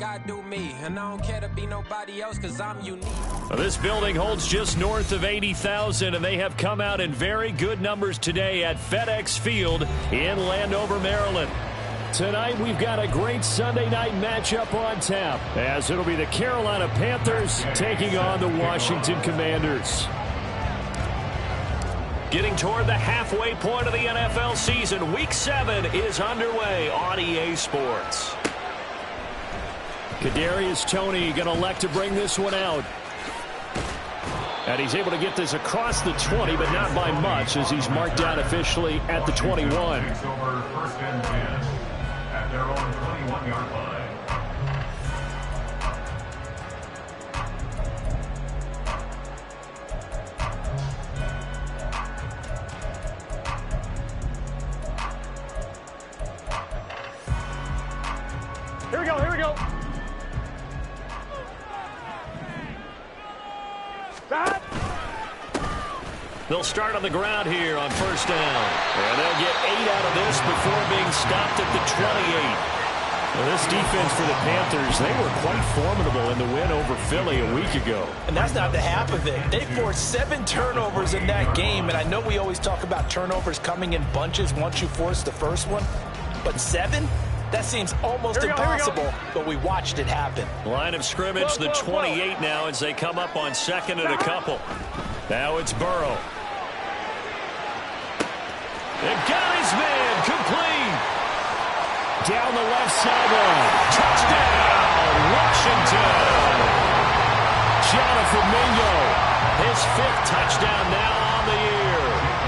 I do me. And I don't care to be nobody else because I'm unique. Well, this building holds just north of 80,000, and they have come out in very good numbers today at FedEx Field in Landover, Maryland. Tonight, we've got a great Sunday night matchup on tap, as it'll be the Carolina Panthers taking on the Washington Commanders. Getting toward the halfway point of the NFL season, Week 7 is underway on EA Sports. Kadarius Toney going to elect to bring this one out. And he's able to get this across the 20, but not by much, as he's marked down officially at the 21. At their own 21-yard line. Here we go, here we go. Stop. They'll start on the ground here on first down. And they'll get 8 out of this before being stopped at the 28. Well, this defense for the Panthers, they were quite formidable in the win over Philly a week ago. And that's not the half of it. They forced 7 turnovers in that game. And I know we always talk about turnovers coming in bunches once you force the first one. But 7? That seems almost impossible, but we watched it happen. Line of scrimmage, the 28 now as they come up on second and a couple. Now it's Burrow. They've got his man complete. Down the left sideline. Touchdown, Washington. Jonathan Mingo, his 5th touchdown now on the year.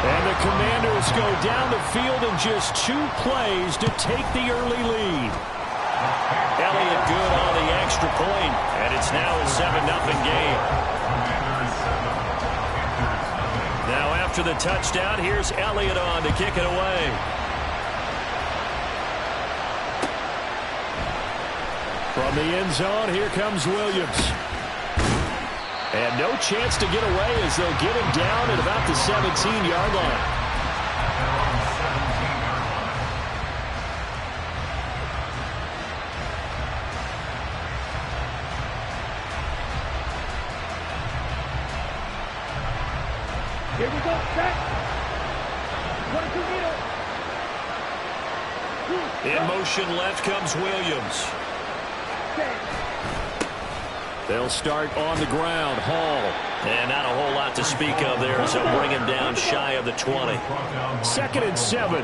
And the Commanders go down the field in just 2 plays to take the early lead. Elliott good on the extra point, and it's now a 7-0 game. Now after the touchdown, here's Elliott on to kick it away. From the end zone, here comes Williams. And no chance to get away as they'll get him down at about the 17-yard line. Here we go, set. 22 meter. In motion left comes Williams. They'll start on the ground. Hall. And not a whole lot to speak of there as they'll bring him down shy of the 20. 2nd and 7.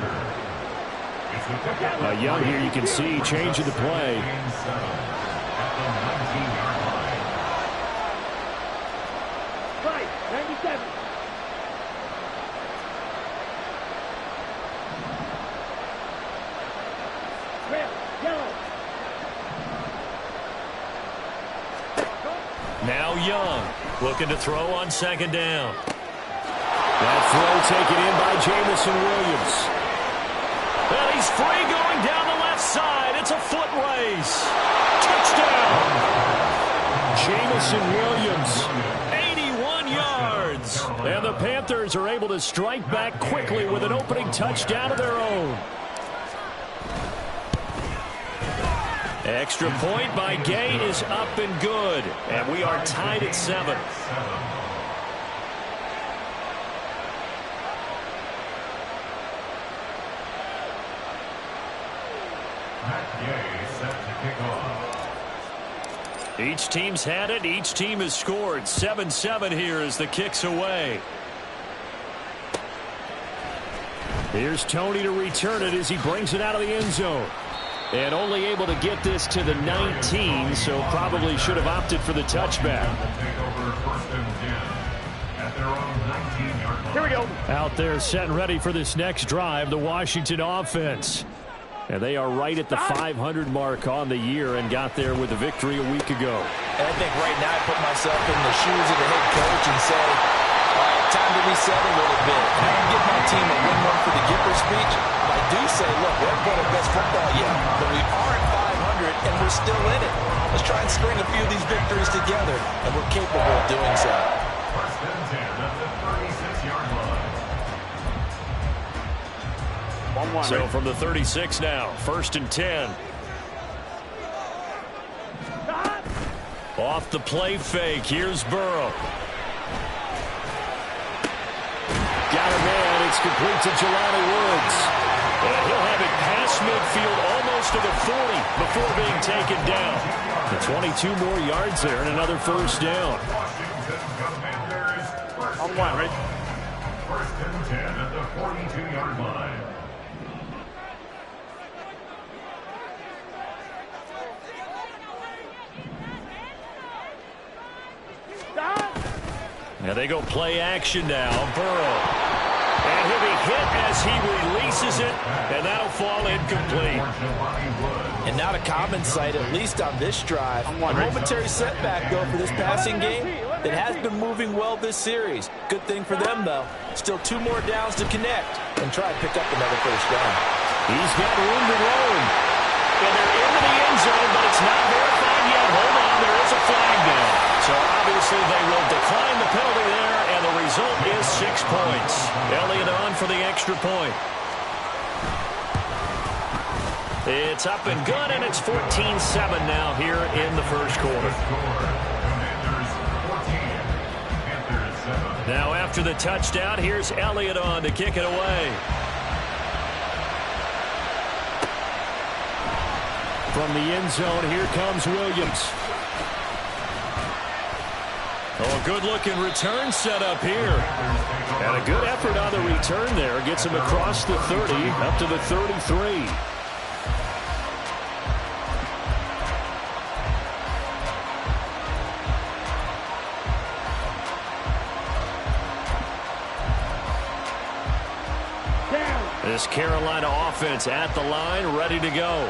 Young here, you can see, changing the play. Right, 97. Red, yellow. Now Young, looking to throw on 2nd down. That throw taken in by Jamison Williams. And he's free going down the left side. It's a foot race. Touchdown. Jamison Williams, 81 yards. And the Panthers are able to strike back quickly with an opening touchdown of their own. Extra point by Gay is up and good. And we are tied at 7. Each team's had it. Each team has scored. 7-7 here as the kick's away. Here's Toney to return it as he brings it out of the end zone. And only able to get this to the 19, so probably should have opted for the touchback. Here we go. Out there set and ready for this next drive, the Washington offense. And they are right at the 500 mark on the year and got there with a victory a week ago. And I think right now I put myself in the shoes of the head coach and say, all right, time to reset a little bit. I don't give my team a win-win for the Gipper speech. I do say, look, we haven't played our best football yet, but we are at 500 and we're still in it. Let's try and string a few of these victories together, and we're capable of doing so. First and 10 at the 36-yard line. So from the 36 now, 1st and 10. Off the play fake, here's Burrow. Got a man, it's complete to Jelani Woods. And he'll have it past midfield almost to the 40 before being taken down. The 22 more yards there and another first down. On one, right? First and 10 at the 42-yard line. Now they go play action now. Burrow. And he'll be hit as he releases it, and that'll fall incomplete. And not a common sight, at least on this drive. A momentary setback, though, for this passing game that has been moving well this series. Good thing for them, though. Still 2 more downs to connect and try to pick up another first down. He's got room to roam. And they're into the end zone, but it's not verified yet. Hold on, there is a flag down. So obviously they will decline the penalty there, and the result is 6 points. Elliott on for the extra point. It's up and good, and it's 14-7 now here in the first quarter. Now after the touchdown, here's Elliott on to kick it away. From the end zone, here comes Williams. Oh, a good-looking return set up here. And a good effort on the return there. Gets him across the 30, up to the 33. This Carolina offense at the line, ready to go.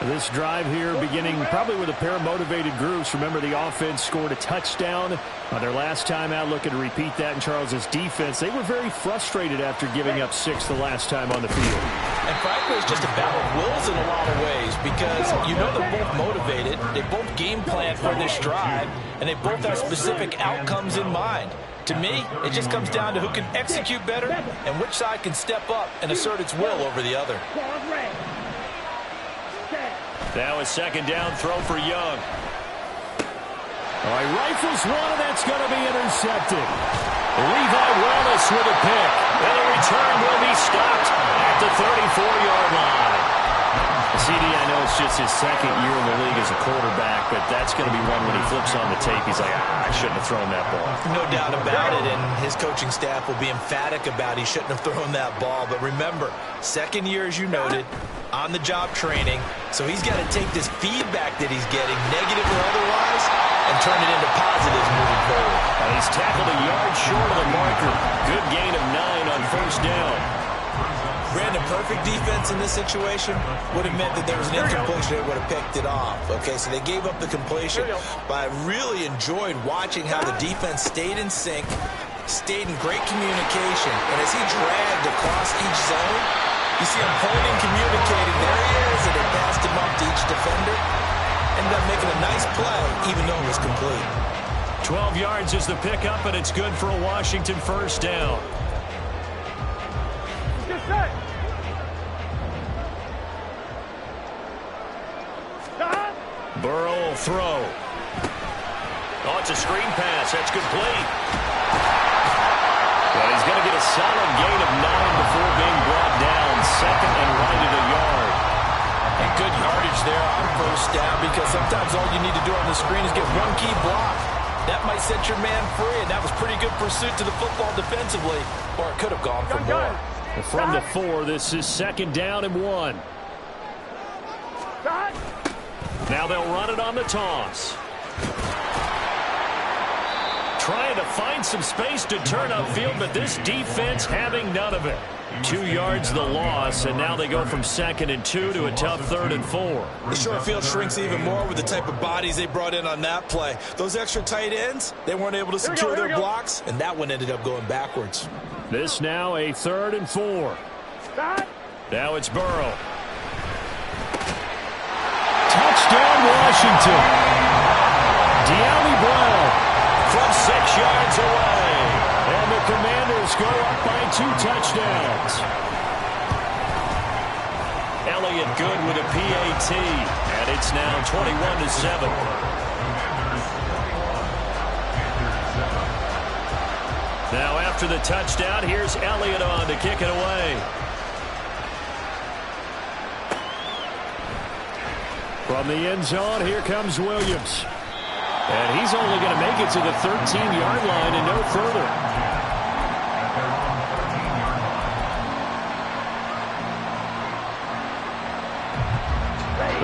This drive here beginning probably with a pair of motivated groups. Remember, the offense scored a touchdown on their last time out. Looking to repeat that in Charles's defense. They were very frustrated after giving up 6 the last time on the field. And frankly, it's just a battle of wills in a lot of ways because you know they're both motivated. They both game plan for this drive, and they both have specific outcomes in mind. To me, it just comes down to who can execute better and which side can step up and assert its will over the other. Now a second down throw for Young. All right, rifles one, and that's going to be intercepted. Levi Wallace with a pick. And the return will be stopped at the 34-yard line. CD, I know it's just his second year in the league as a quarterback, but that's going to be one when he flips on the tape. He's like, I shouldn't have thrown that ball. No doubt about it, and his coaching staff will be emphatic about he shouldn't have thrown that ball. But remember, second year, as you noted, on-the-job training, so he's got to take this feedback that he's getting, negative or otherwise, and turn it into positives moving forward. And he's tackled a yard short of the marker. Good gain of 9 on first down. Brandon, perfect defense in this situation would have meant that there was an incompletion. They would have picked it off. Okay, so they gave up the completion. But I really enjoyed watching how the defense stayed in sync, stayed in great communication. And as he dragged across each zone, you see him pointing, communicating. There he is, and they passed him up to each defender. Ended up making a nice play, even though it was complete. 12 yards is the pickup, and it's good for a Washington first down. Burrow will throw. Oh, it's a screen pass. That's complete. Well, he's going to get a solid gain of 9 before being brought down. Second and right at a yard. And good yardage there on first down because sometimes all you need to do on the screen is get one key block. That might set your man free, and that was pretty good pursuit to the football defensively, or it could have gone for more. From the 4, this is second down and 1. Now they'll run it on the toss. Trying to find some space to turn upfield, but this defense having none of it. 2 yards the loss, and now they go from 2nd and 2 to a tough 3rd and 4. The short field shrinks even more with the type of bodies they brought in on that play. Those extra tight ends, they weren't able to secure their blocks, and that one ended up going backwards. This now a 3rd and 4. Now it's Burrow. Touchdown, Washington. De'Ami Brown from 6 yards away. And the Commanders go up by 2 touchdowns. Elliott good with a PAT. And it's now 21-7. after the touchdown. Here's Elliott on to kick it away. From the end zone, here comes Williams. And he's only going to make it to the 13-yard line and no further.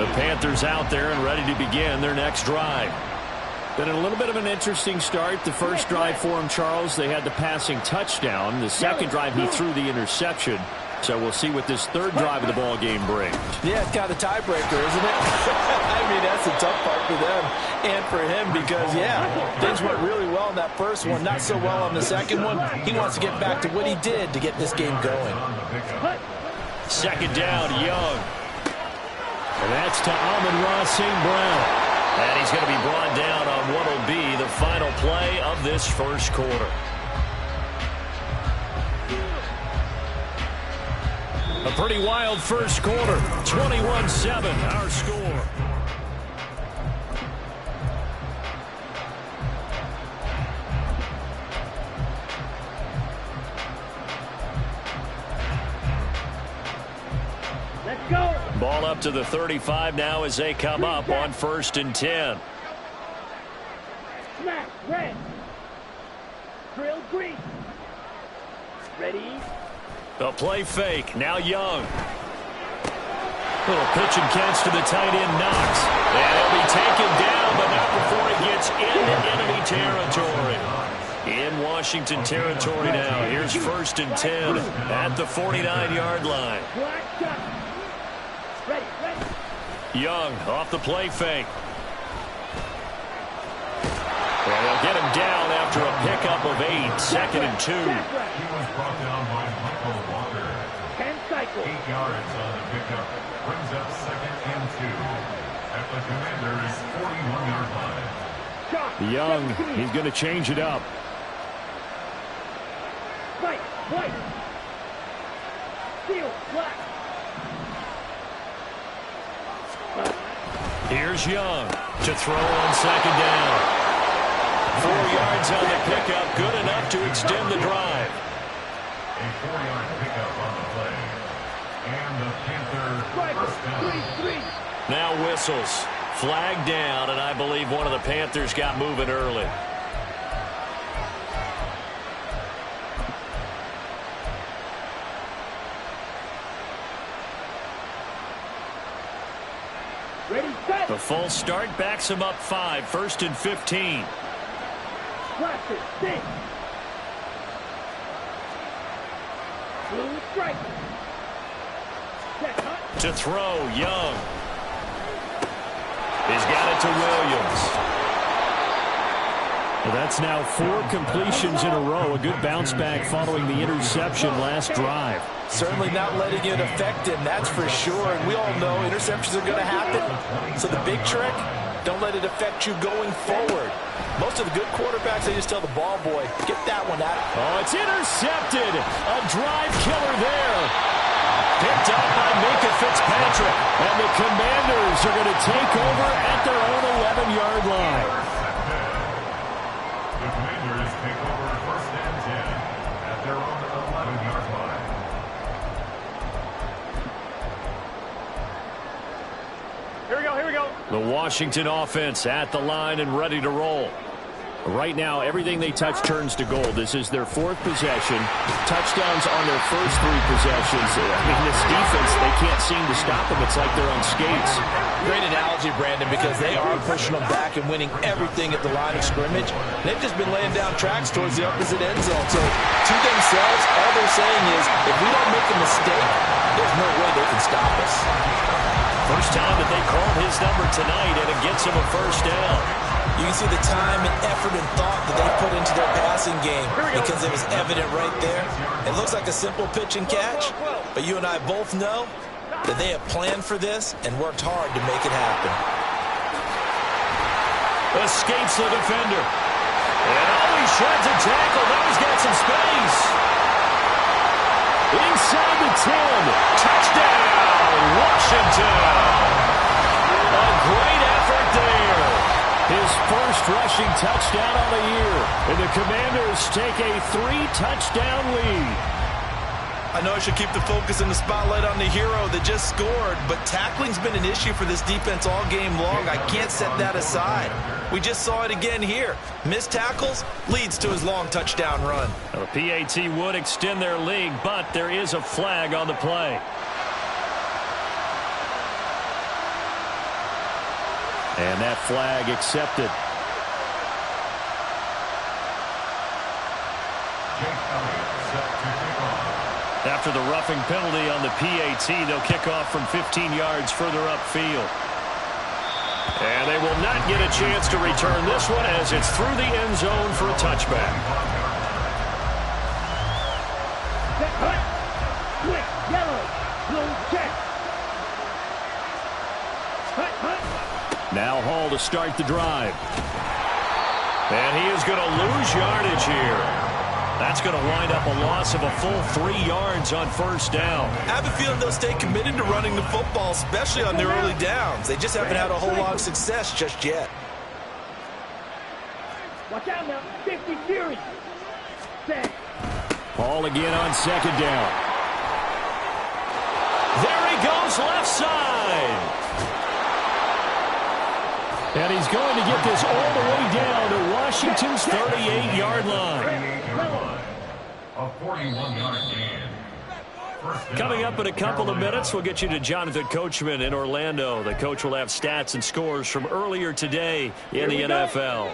The Panthers out there and ready to begin their next drive. Been a little bit of an interesting start. The first drive for him, Charles, they had the passing touchdown. The second drive, he threw the interception. So we'll see what this third drive of the ball game brings. Yeah, it's kind of a tiebreaker, isn't it? I mean, that's a tough part for them and for him because, yeah, things went really well in that first one, not so well on the second one. He wants to get back to what he did to get this game going. Second down, Young. And that's to Amon-Ra St. Brown. And he's going to be brought down on what will be the final play of this first quarter. A pretty wild first quarter. 21-7, our score. Let's go. Ball up to the 35 now as they come up on 1st and 10. Smash, red. Drill, green. Ready? A play fake. Now Young. Little pitch and catch to the tight end, Knox. And he'll be taken down, but not before he gets into enemy territory. In Washington territory now. Here's 1st and 10 at the 49-yard line. Black shot. Ready, ready. Young off the play fake. And they'll get him down after a pickup of 8. 2nd and 2. He was brought down by Michael Walker. 10 cycles. 8 yards on the pickup. Brings up 2nd and 2. At the Commander's 41-yard line. Shot. Young, he's going to change it up. Right, white. Steel, black. Here's Young to throw on 2nd down. 4 yards on the pickup, good enough to extend the drive. A 4-yard pickup on the play. And the Panther first down. Now whistles. Flag down, and I believe one of the Panthers got moving early. Ready, set. The full start backs him up 5. 1st and 15. Blast it, sink. Blue strike. Set, hut. To throw, Young. He's got it to Williams. Well, that's now 4 completions in a row. A good bounce back following the interception last drive. Certainly not letting it affect him, that's for sure. And we all know interceptions are going to happen. So the big trick, don't let it affect you going forward. Most of the good quarterbacks, they just tell the ball boy, get that one out. Oh, it's intercepted. A drive killer there. Picked up by Minka Fitzpatrick. And the Commanders are going to take over at their own 11-yard line. The Commanders take over 1st and 10 at their own 11-yard line. Here we go. The Washington offense at the line and ready to roll. Right now, everything they touch turns to gold. This is their 4th possession. Touchdowns on their first 3 possessions. I mean, this defense, they can't seem to stop them. It's like they're on skates. Great analogy, Brandon, because they are pushing them back and winning everything at the line of scrimmage. They've just been laying down tracks towards the opposite end zone. So to themselves, all they're saying is, if we don't make a mistake, there's no way they can stop us. First time that they called his number tonight, and it gets him a first down. You can see the time and effort and thought that they put into their passing game because it was evident right there. It looks like a simple pitch and catch, but you and I both know that they have planned for this and worked hard to make it happen. Escapes the defender. And he shreds a tackle. Now he's got some space. Inside the 10. Touchdown, Washington. A great effort there. His first rushing touchdown on the year. And the Commanders take a 3-touchdown lead. I know I should keep the focus and the spotlight on the hero that just scored, but tackling's been an issue for this defense all game long. I can't set that aside. We just saw it again here. Missed tackles leads to his long touchdown run. Now, the PAT would extend their lead, but there is a flag on the play. And that flag accepted. After the roughing penalty on the PAT, they'll kick off from 15 yards further upfield. And they will not get a chance to return this one as it's through the end zone for a touchback. Now Hall to start the drive. And he is going to lose yardage here. That's going to wind up a loss of a full 3 yards on first down. I have a feeling they'll stay committed to running the football, especially on their early downs. They just haven't had a whole lot of success just yet. Watch out now. 50 fury. Set. Hall again on second down. There he goes left side. And he's going to get this all the way down to Washington's 38-yard line. A 41-yard gain. Coming up in a couple of minutes, we'll get you to Jonathan Coachman in Orlando. The coach will have stats and scores from earlier today in the NFL.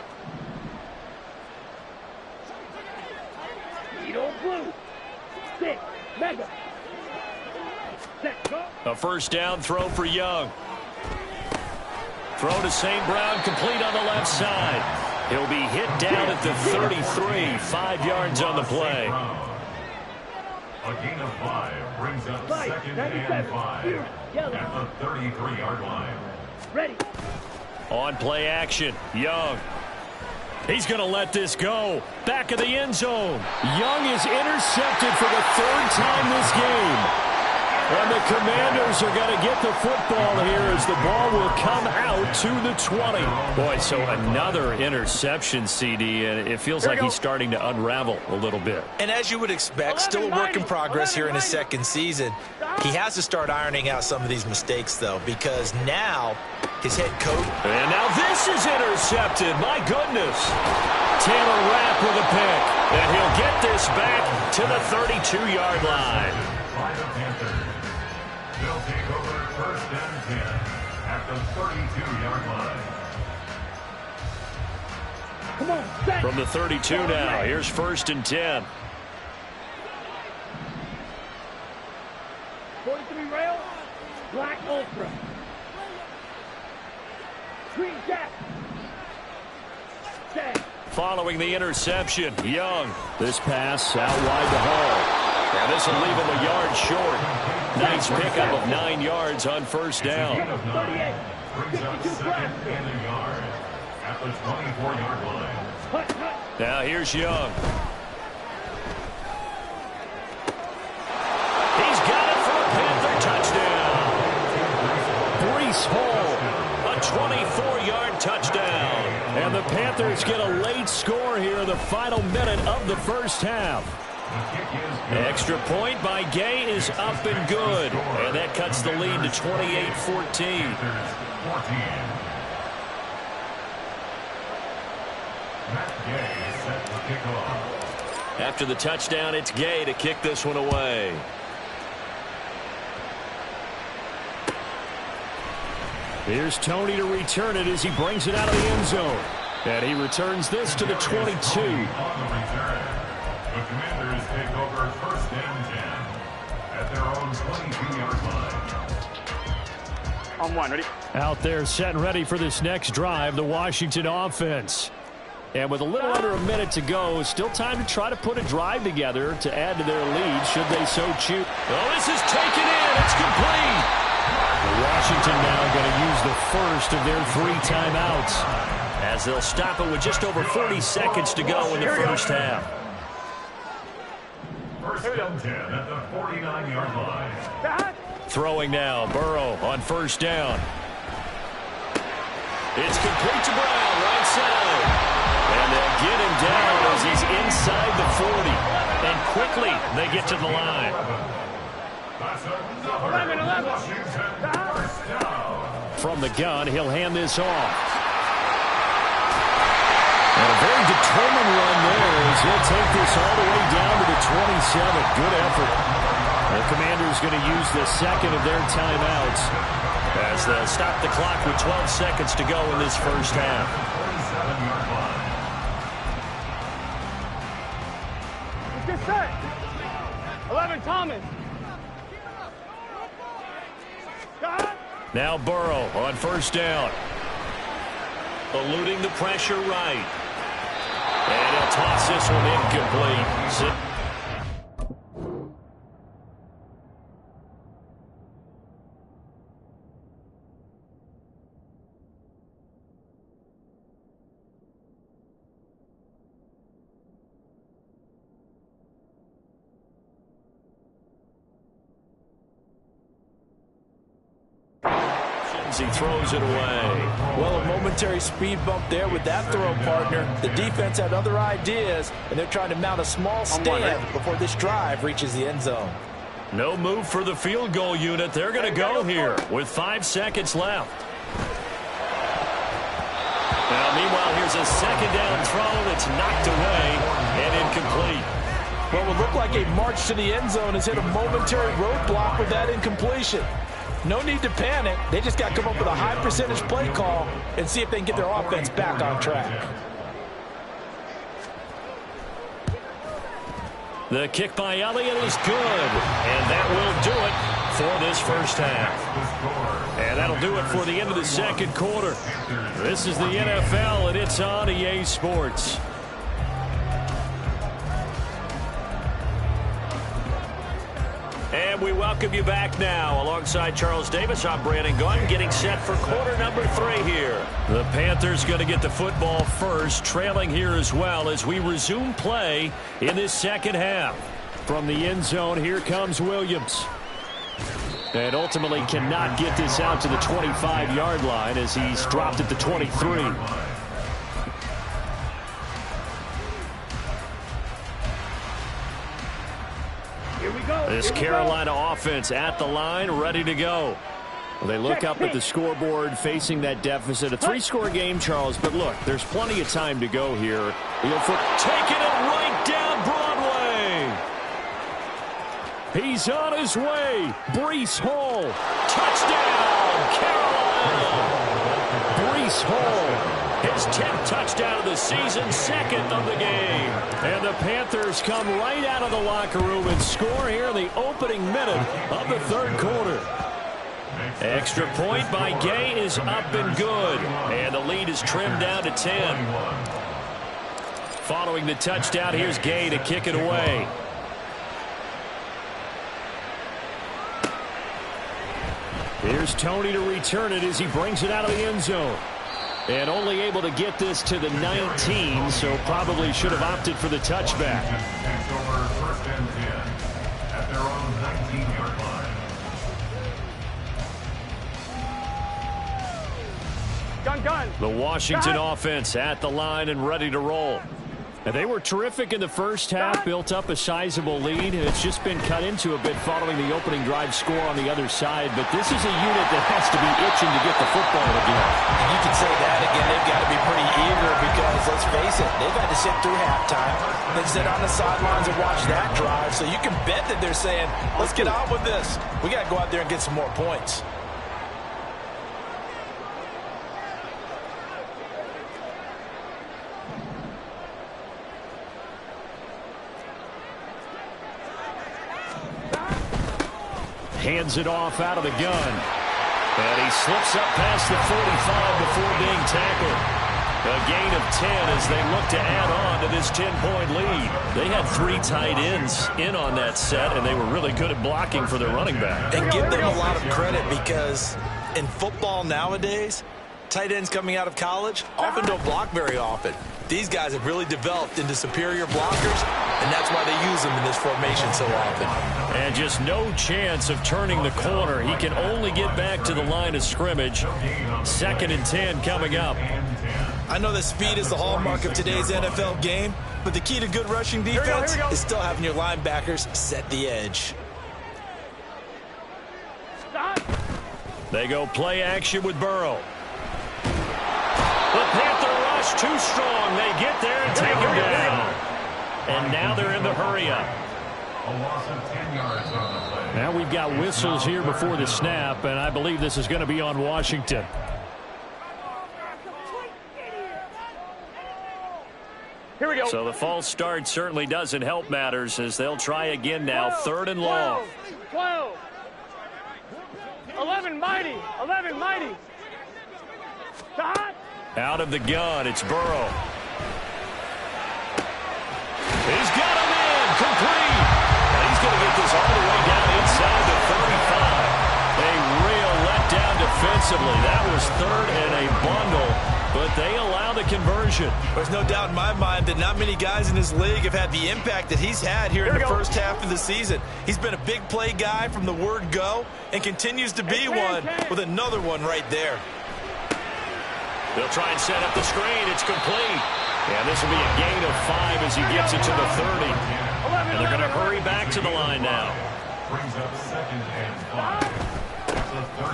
A first down throw for Young. Throw to St. Brown, complete on the left side. He'll be hit down at the 33, 5 yards on the play. A gain of 5 brings up second and 5 at the 33-yard line. Ready. On play action, Young. He's going to let this go. Back of the end zone. Young is intercepted for the 3rd time this game. And the Commanders are going to get the football here as the ball will come out to the 20. Boy, so another interception, CD, and it feels like he's starting to unravel a little bit. And as you would expect, still a work in progress here in his second season. He has to start ironing out some of these mistakes, though, because now his head coach. And now this is intercepted. My goodness. Taylor Rapp with a pick. And he'll get this back to the 32-yard line. By the Panthers. They'll take over first and 10 at the 32-yard line. Come on, set. From the 32 now, here's first and 10. 43 rail, black ultra. Green jack. Set. Following the interception, Young. This pass out wide to Hall. And this will leave him a yard short. Nice pickup of 9 yards on first down. Brings up second and a yard at the 24-yard line. Now here's Young. He's got it for a Panther touchdown. Breece Hall, a 24-yard touchdown. And the Panthers get a late score here in the final minute of the first half. Extra point by Gay is up and good. And that cuts the lead to 28-14. After the touchdown, it's Gay to kick this one away. Here's Tony to return it as he brings it out of the end zone. And he returns this to the 22. The Commanders take over first and 10 at their own 22-yard line. On one, ready? Out there set and ready for this next drive, the Washington offense. And with a little under a minute to go, still time to try to put a drive together to add to their lead should they so choose. Oh, this is taken in. It's complete. Washington now going to use the first of their 3 timeouts as they'll stop it with just over 40 seconds to go in the first half. First and 10 at the 49-yard line. Throwing now, Burrow on first down. It's complete to Brown. get to the line. That's another Washington first down. From the gun, he'll hand this off. And a very determined run there as he'll take this all the way down to the 27. Good effort. The Commanders going to use the second of their timeouts as they'll stop the clock with 12 seconds to go in this first half. 47-yard line. Get set. 11, Thomas. Now Burrow on first down. Eluding the pressure right. And he'll toss this one incomplete. He throws it away. Well, a momentary speed bump there with that throw, partner. The defense had other ideas, and they're trying to mount a small stand before this drive reaches the end zone. No move for the field goal unit. They're going to go here with 5 seconds left. Now, meanwhile, here's a second down throw that's knocked away and incomplete. What would look like a march to the end zone has hit a momentary roadblock with that incompletion. No need to panic. They just got to come up with a high percentage play call and see if they can get their offense back on track. The kick by Elliott is good, and that will do it for this first half. And that'll do it for the end of the second quarter. This is the NFL, and it's on EA Sports. And we welcome you back now. Alongside Charles Davis, I'm Brandon Gunn, getting set for quarter number 3 here. The Panthers going to get the football first, trailing here as well as we resume play in this second half. From the end zone, here comes Williams. And ultimately cannot get this out to the 25-yard line as he's dropped at the 23. This Carolina offense at the line, ready to go. Well, they look up at the scoreboard, facing that deficit. A 3-score game, Charles, but look, there's plenty of time to go here. Taking it right down Broadway. He's on his way. Breece Hall. Touchdown, Carolina. Breece Hall. His 10th touchdown of the season, second of the game. And the Panthers come right out of the locker room and score here in the opening minute of the third quarter. Extra point by Gay is up and good. And the lead is trimmed down to 10. Following the touchdown, here's Gay to kick it away. Here's Tony to return it as he brings it out of the end zone. And only able to get this to the 19, so probably should have opted for the touchback. Takes over first and 10 at their own 19-yard line. Gun. The Washington offense at the line and ready to roll. And they were terrific in the first half, built up a sizable lead, and it's just been cut into a bit following the opening drive score on the other side. But this is a unit that has to be itching to get the football again. And you can say that again. They've got to be pretty eager because, let's face it, they've had to sit through halftime, then sit on the sidelines and watch that drive. So you can bet that they're saying, let's get on with this. We got to go out there and get some more points. Hands it off out of the gun. And he slips up past the 45 before being tackled. A gain of 10 as they look to add on to this 10-point lead. They had 3 tight ends in on that set, and they were really good at blocking for their running back. And give them a lot of credit because in football nowadays, tight ends coming out of college often don't block very often. These guys have really developed into superior blockers, and that's why they use them in this formation so often. And just no chance of turning the corner. He can only get back to the line of scrimmage. 2nd and 10 coming up. I know that speed is the hallmark of today's NFL game, But the key to good rushing defense is still having your linebackers set the edge. They go play action with Burrow. The Panther rush too strong. They get there and take him down. And now they're in the hurry-up. A loss of 10 yards on the play. Now we've got whistles here before the snap, and I believe this is going to be on Washington. Here we go. So the false start certainly doesn't help matters as they'll try again now. 3rd and long. 12. 11 mighty. 11 mighty. Shot. Out of the gun, it's Burrow. He's got him in, complete. And he's going to get this all the way down inside the 35. A real letdown defensively. That was 3rd and a bundle, but they allow the conversion. There's no doubt in my mind that not many guys in this league have had the impact that he's had here in the first half of the season. He's been a big play guy from the word go and continues to be one with another one right there. They'll try and set up the screen. It's complete. And this will be a gain of 5 as he gets it to the 30. And they're going to hurry back to the line now. Brings up 2nd and 5.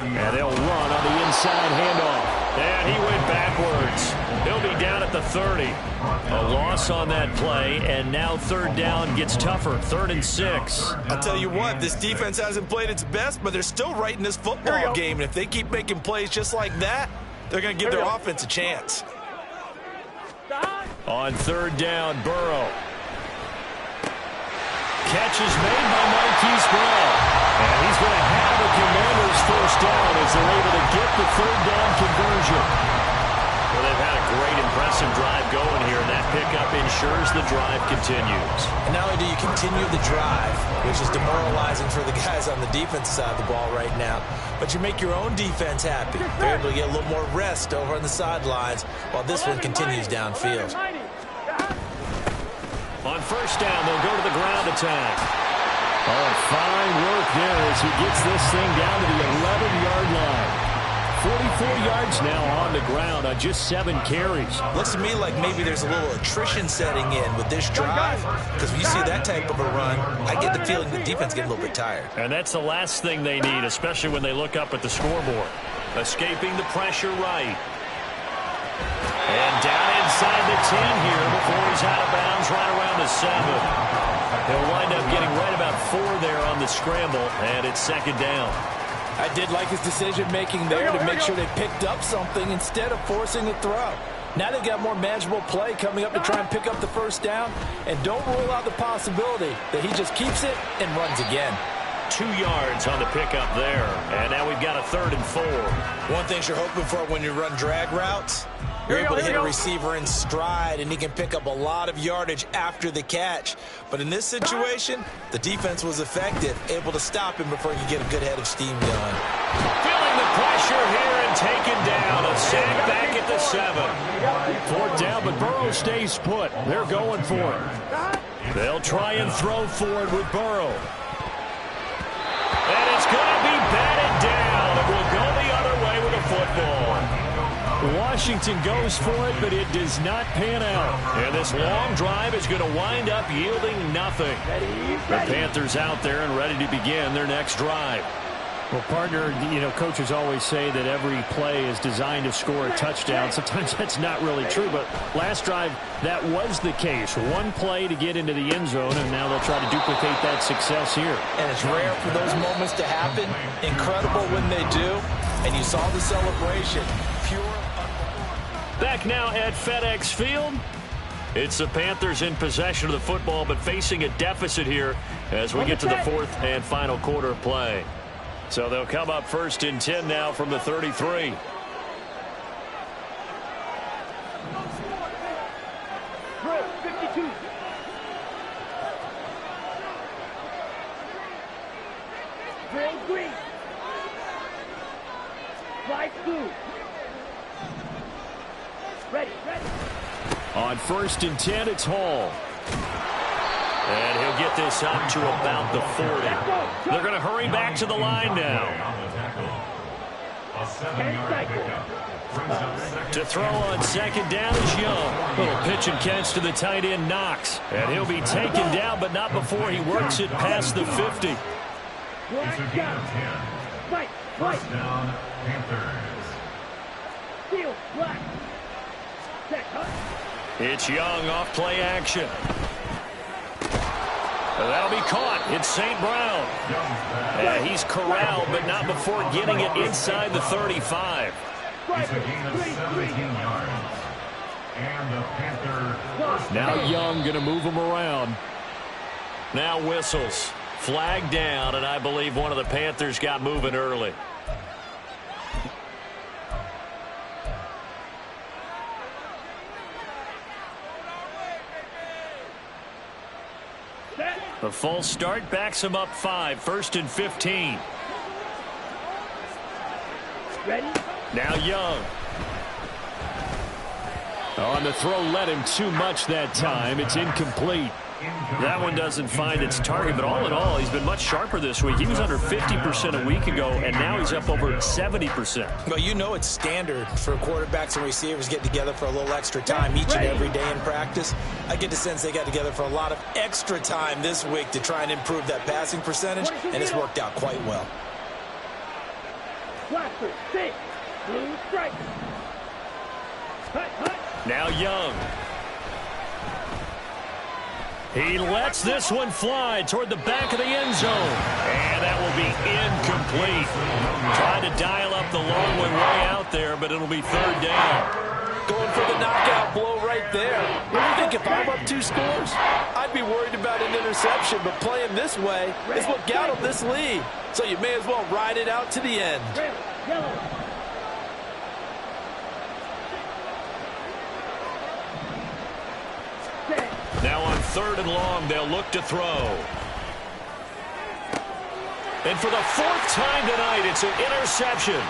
And they'll run on the inside handoff. And he went backwards. He'll be down at the 30. A loss on that play, and now 3rd down gets tougher. 3rd and 6. I'll tell you what, this defense hasn't played its best, but they're still right in this football game. And if they keep making plays just like that, they're going to give their offense a chance. On 3rd down, Burrow. Catch is made by Marquise Brown. And he's going to have the Commanders' 1st down as they're able to get the 3rd down conversion. Well, they've had a great, impressive drive going here, and that pickup ensures the drive continues. And not only do you continue the drive, which is demoralizing for the guys on the defensive side of the ball right now, but you make your own defense happy. They're able to get a little more rest over on the sidelines while this one continues downfield. On 1st down, they'll go to the ground attack. Oh, fine work there as he gets this thing down to the 11-yard line. 44 yards now on the ground on just 7 carries. Looks to me like maybe there's a little attrition setting in with this drive, because when you see that type of a run, I get the feeling the defense gets a little bit tired. And that's the last thing they need, especially when they look up at the scoreboard. Escaping the pressure right. And down inside the 10 here before he's out of bounds right around the 7. He'll wind up getting right about 4 there on the scramble, and it's 2nd down. I did like his decision-making there to make sure they picked up something instead of forcing the throw. Now they've got more manageable play coming up to try and pick up the 1st down, and don't rule out the possibility that he just keeps it and runs again. 2 yards on the pickup there, and now we've got a 3rd and 4. One thing you're hoping for when you run drag routes, you're able to hit a receiver in stride, and he can pick up a lot of yardage after the catch. But in this situation, the defense was effective, able to stop him before he could get a good head of steam going. Feeling the pressure here and taken down. A sack back at the 7. 4th down, but Burrow stays put. They're going for it. They'll try and throw forward with Burrow. And it's going to be batted down. It will go the other way with a football. Washington goes for it, but it does not pan out. And this long drive is going to wind up yielding nothing. The Panthers out there and ready to begin their next drive. Well, partner, you know, coaches always say that every play is designed to score a touchdown. Sometimes that's not really true, but last drive, that was the case. One play to get into the end zone, and now they'll try to duplicate that success here. And it's rare for those moments to happen. Incredible when they do. And you saw the celebration. Pure. Back now at FedEx Field. It's the Panthers in possession of the football, but facing a deficit here as we get to the 4th and final quarter of play. So they'll come up 1st and 10 now from the 33. Drill 52. Drill 3. Slide 2. Ready. On 1st and 10, it's Hall. And he'll get this up to about the 40. They're going to hurry back to the line now. A 7-yard pickup. brings up second To throw on second down is Young. Little pitch and catch to the tight end, Knox. And he'll be taken down, but not before he works it past the 50. It's a gain of 10. First down, Panthers. Steal, black. Set, cut. It's Young off play action. That'll be caught. It's St. Brown. He's corralled, but not before getting it inside the 35. It's a gain of 17 yards. And the Panthers. Now Young going to move him around. Now whistles. Flag down, and I believe one of the Panthers got moving early. The false start backs him up 5. 1st and 15. Ready? Now Young. On the throw, led him too much that time. It's incomplete. That one doesn't find its target, but all in all, he's been much sharper this week. He was under 50% a week ago, and now he's up over 70%. Well, you know it's standard for quarterbacks and receivers get together for a little extra time each and every day in practice. I get the sense they got together for a lot of extra time this week to try and improve that passing percentage, and it's worked out quite well. Blaster, 6. Blue strike. Hut, hut. Now Young. He lets this one fly toward the back of the end zone. And that will be incomplete. Trying to dial up the long one way out there, but it'll be 3rd down. Going for the knockout blow right there. What do you think if I'm up 2 scores? I'd be worried about an interception, but playing this way is what got him this lead. So you may as well ride it out to the end. Red, yellow. Now on 3rd and long, they'll look to throw. And for the 4th time tonight, it's an interception.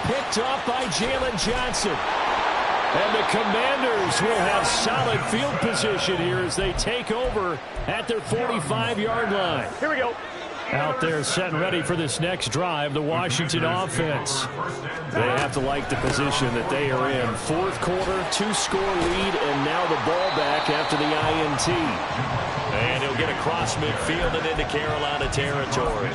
Picked off by Jalen Johnson. And the Commanders will have solid field position here as they take over at their 45-yard line. Here we go. Out there set and ready for this next drive, the Washington offense. They have to like the position that they are in. 4th quarter, 2-score lead, and now the ball back after the INT. And he'll get across midfield and into Carolina territory.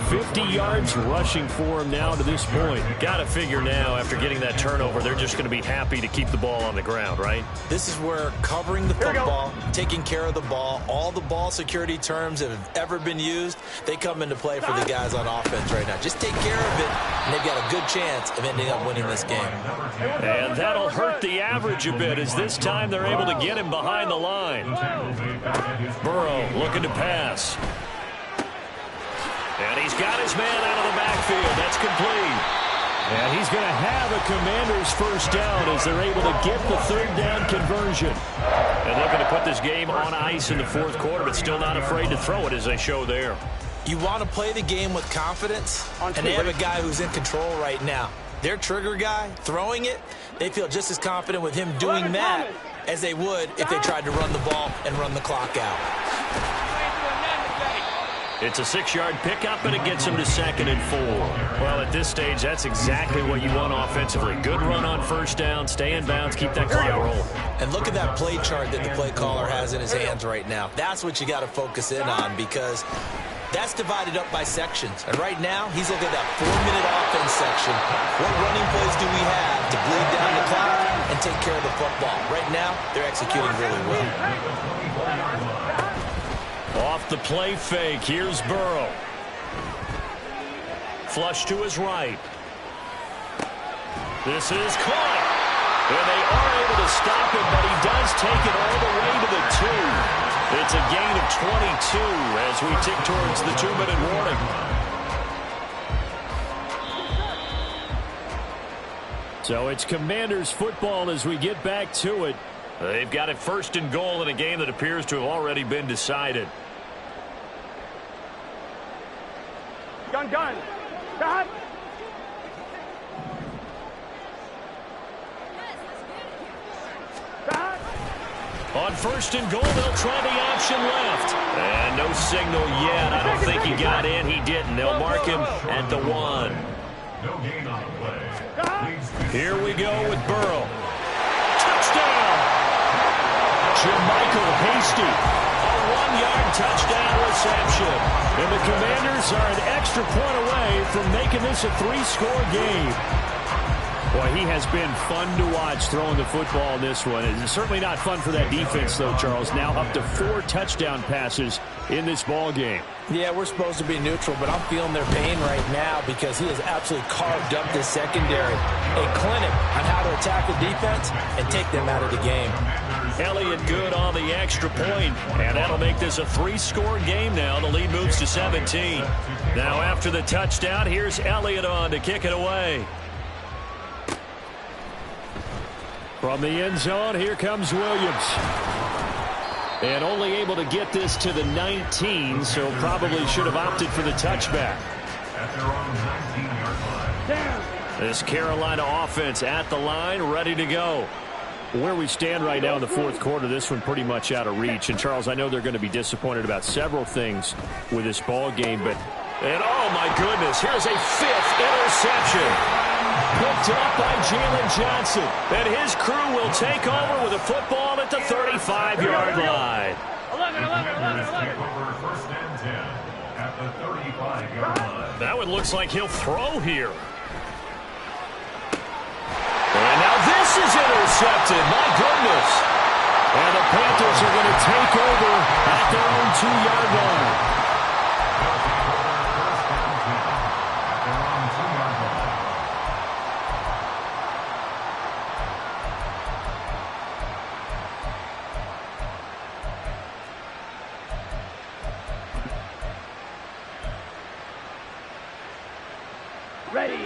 50 yards rushing for him now to this point. Got to figure now, after getting that turnover, they're just going to be happy to keep the ball on the ground, right? This is where covering the football, taking care of the ball, all the ball security terms that have ever been used, they come into play for the guys on offense right now. Just take care of it, and they've got a good chance of ending up winning this game. And that'll hurt the average a bit, as this time they're able to get him behind the line. Burrow looking to pass. And he's got his man out of the backfield. That's complete. And he's going to have a Commanders 1st down as they're able to get the 3rd down conversion. And looking to put this game on ice in the 4th quarter, but still not afraid to throw it as they show there. You want to play the game with confidence, and they have a guy who's in control right now. Their trigger guy, throwing it, they feel just as confident with him doing that as they would if they tried to run the ball and run the clock out. It's a 6-yard pickup, and it gets him to 2nd and 4. Well, at this stage, that's exactly what you want offensively. Good run on 1st down, stay in bounds, keep that clock rolling. And look at that play chart that the play caller has in his hands right now. That's what you got to focus in on, because that's divided up by sections. And right now, he's looking at that 4-minute offense section. What running plays do we have to bleed down the clock and take care of the football? Right now, they're executing really well. Off the play fake, here's Burrow. Flush to his right. This is caught. And they are able to stop him, but he does take it all the way to the 2. It's a gain of 22 as we tick towards the 2-minute warning. So it's Commanders football as we get back to it. They've got it 1st and goal in a game that appears to have already been decided. Gun. Stop. On 1st and goal, they'll try the option left. And no signal yet. I don't think he got in. He didn't. They'll mark him at the 1. No gain on the play. Here we go with Burrow. Touchdown! Jermichael Hasty. A 1-yard touchdown reception. And the Commanders are an extra point away from making this a 3-score game. Boy, he has been fun to watch throwing the football in this one. It's certainly not fun for that defense, though, Charles. Now up to 4 touchdown passes in this ball game. Yeah, we're supposed to be neutral, but I'm feeling their pain right now because he has absolutely carved up this secondary. A clinic on how to attack the defense and take them out of the game. Elliott good on the extra point, and that'll make this a 3-score game now. The lead moves to 17. Now after the touchdown, here's Elliott on to kick it away. From the end zone, here comes Williams. And only able to get this to the 19, so probably should have opted for the touchback. At their own 19-yard line. This Carolina offense at the line, ready to go. Where we stand right now in the fourth quarter, this one pretty much out of reach. And, Charles, I know they're going to be disappointed about several things with this ball game, but... And, oh, my goodness, here's a 5th interception. Picked up by Jalen Johnson. And his crew will take over with a football at the 35-yard line. First and 10 at the 35-yard line. That one looks like he'll throw here. And now this is intercepted. My goodness. And the Panthers are going to take over at their own 2-yard line. Ready.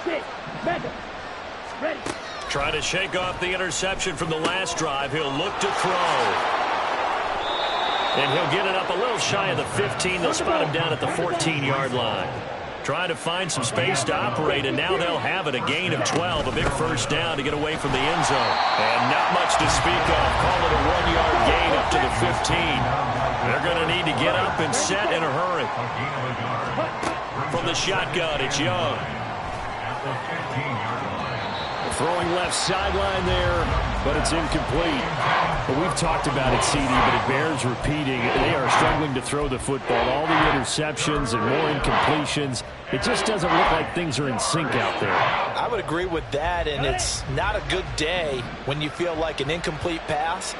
Sit. Madden. Ready. Trying to shake off the interception from the last drive. He'll look to throw. And he'll get it up a little shy of the 15. They'll spot him down at the 14-yard line. Trying to find some space to operate, and now they'll have it. A gain of 12, a big first down to get away from the end zone. And not much to speak of. Call it a 1-yard gain up to the 15. They're going to need to get up and set in a hurry. From the shotgun, it's Young. Throwing left sideline there, but it's incomplete. But we've talked about it, CD, but it bears repeating. They are struggling to throw the football. All the interceptions and more incompletions. It just doesn't look like things are in sync out there. I would agree with that, and it's not a good day when you feel like an incomplete pass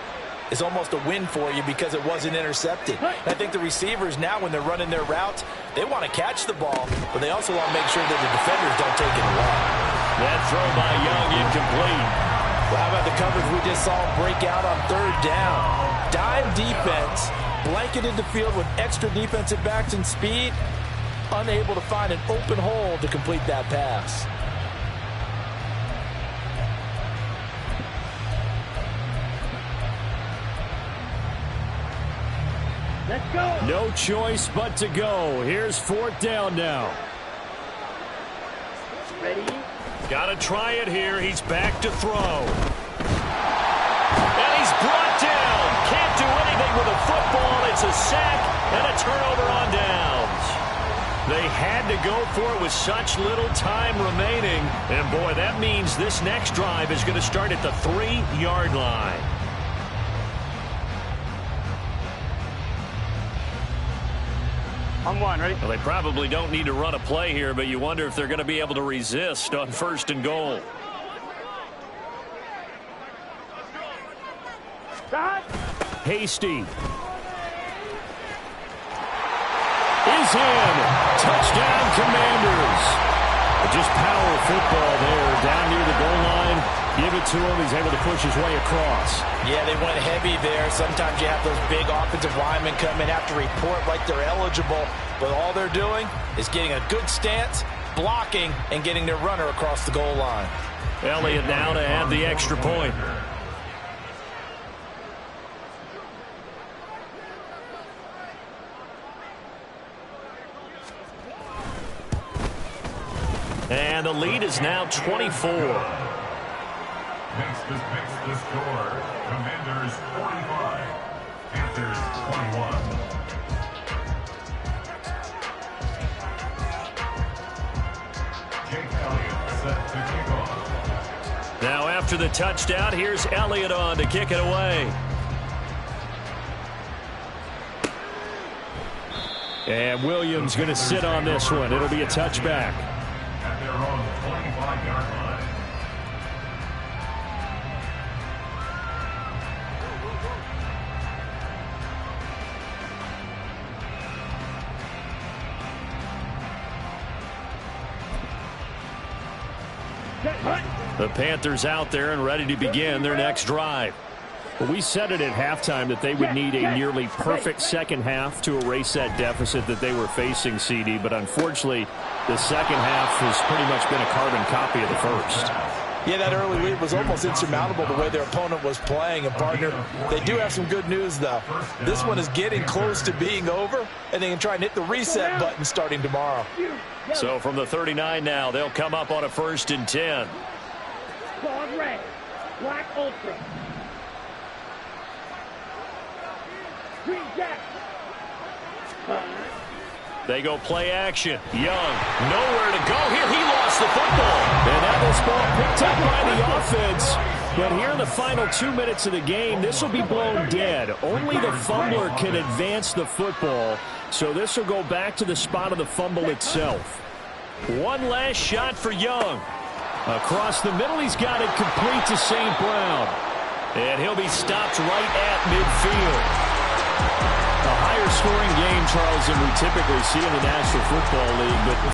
is almost a win for you because it wasn't intercepted. And I think the receivers now, when they're running their routes, they want to catch the ball, but they also want to make sure that the defenders don't take it away. That throw by Young incomplete. Well, how about the coverage we just saw break out on 3rd down? Dime defense, blanketed the field with extra defensive backs and speed, unable to find an open hole to complete that pass. Let's go. No choice but to go. Here's 4th down now. Ready. Got to try it here. He's back to throw. And he's brought down. Can't do anything with a football. It's a sack and a turnover on downs. They had to go for it with such little time remaining. And, boy, that means this next drive is going to start at the 3-yard line. On 1, ready? Well, they probably don't need to run a play here, but you wonder if they're going to be able to resist on 1st and goal. Start. Hasty. Is in. Touchdown, Commanders. Just power football there down near the goal line. Give it to him. He's able to push his way across. Yeah, they went heavy there. Sometimes you have those big offensive linemen come in, have to report like they're eligible, but all they're doing is getting a good stance, blocking, and getting their runner across the goal line. Elliott now to add the extra point. And the lead is now 24. Makes the score. Commanders 45. Panthers 21. set to kick off. Now after the touchdown, here's Elliott on to kick it away. And Williams going to sit on this one. It'll be a touchback. At their own 25-yard line. The Panthers out there and ready to begin their next drive. Well, we said it at halftime that they would need a nearly perfect second half to erase that deficit that they were facing, CD. But unfortunately, the second half has pretty much been a carbon copy of the first. Yeah, that early lead was almost insurmountable the way their opponent was playing. And, partner, they do have some good news, though. This one is getting close to being over, and they can try and hit the reset button starting tomorrow. So from the 39 now, they'll come up on a 1st and 10. Claws red. Black ultra. Green jack. They go play action. Young, nowhere to go here. He lost the football. And now this ball picked up by the offense. But here in the final 2 minutes of the game, this will be blown dead. Only the fumbler can advance the football. So this will go back to the spot of the fumble itself. One last shot for Young. Across the middle, he's got it complete to St. Brown. And he'll be stopped right at midfield. A higher scoring game, Charles, than we typically see in the National Football League, but